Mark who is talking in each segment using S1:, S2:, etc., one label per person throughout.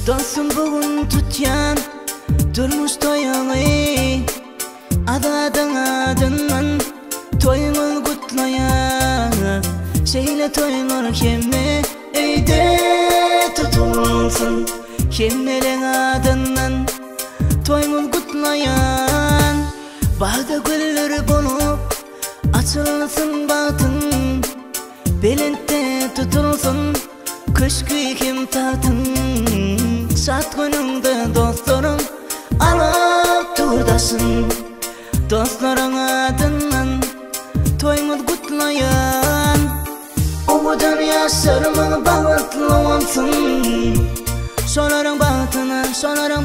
S1: Dostum bugün tutyan durmuş toyağını Adadın adından toyunu kutlaya Şeyle toyunur kemme eyde tutulsun Kemmelen adından toyunu kutlayan Bağda güller bulup açılsın batın Belinde tutulsun Köşkü kim tatın Şat gününde dostlarım alıp turdasın Dostların adından toyunu kutlayan O dünya sırmın bağıtlı olsun Şoların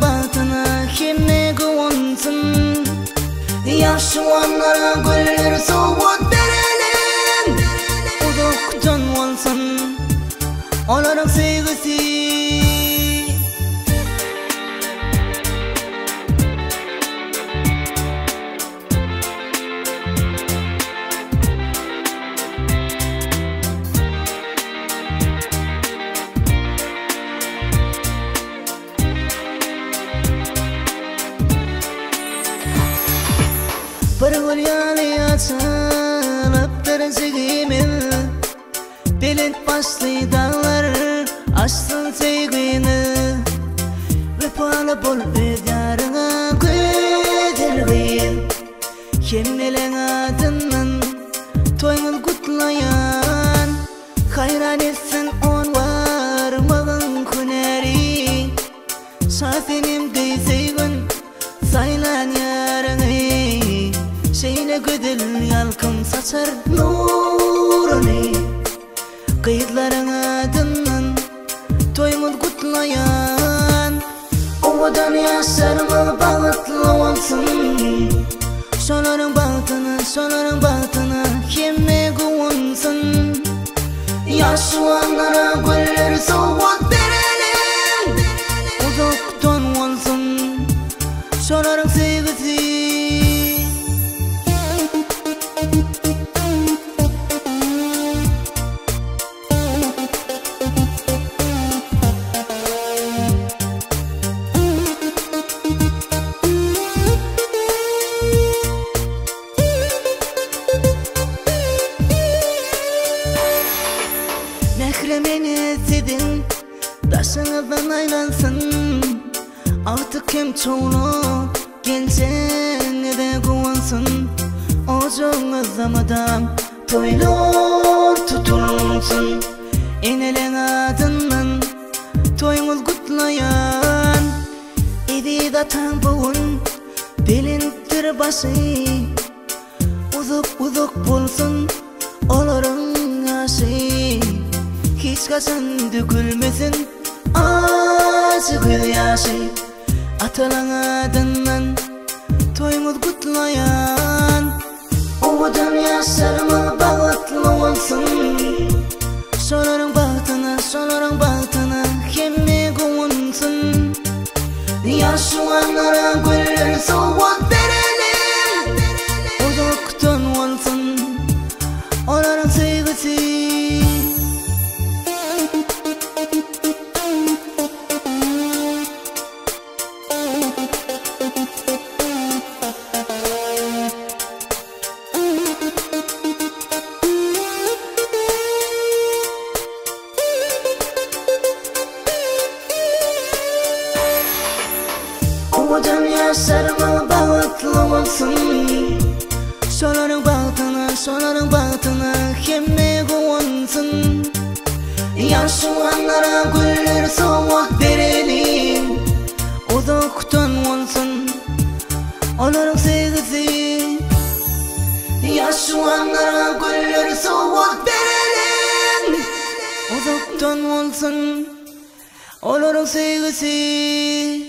S1: bağıtını kimne kuvunsun Yaşuanlara güller soğuk derelim Uzaktan olsun Onların sevgisi Bir gül yali açılıp tercihimil Bilet başlı dağlar açsın sevgini Vefalı bol bir yarına güdergin Kemmelen adının toyunu kutlayan Hayran etsin on varmağın kuneri Şafinim gıyseygün saylan yarını Şeyle güdül yalkım saçar nurunu Kıyıtların adından toyunu kutlayan O dünya sırmı bağıtlı olsun Şoların bağıtını kemme kuvunsun Yaşuanlara güller soğuk derelim Uzaktan olsun Şoların sevgisi Mehremeni sedin Daşınızdan aylansın Artık kim çoğunu Geleceğine de kuvansın Ocuğunuz amadam Toylur tutulsun Enelen adından Toyunuz kutlayan Evi da tam bugün Belindir başı Uzak bulsun Olurun aşı Hiç kaçan dökülmesin acı gözyaşı Atılan adından toyumuz kutlayan O dünya sırmı bağıtlı olsun Şoların bağıtını kemme kuvunsun Yaşuanlara güller soğuk derelim Uzaktan olsun Onların sevgisi O dünya sırmı bağıtlı olsun Şoların bağıtını kemme kuvunsun Yaşuanlara güller soğuk derelim Uzaktan olsun Onların sevgisi Yaşuanlara güller soğuk derelim Uzaktan olsun Onların sevgisi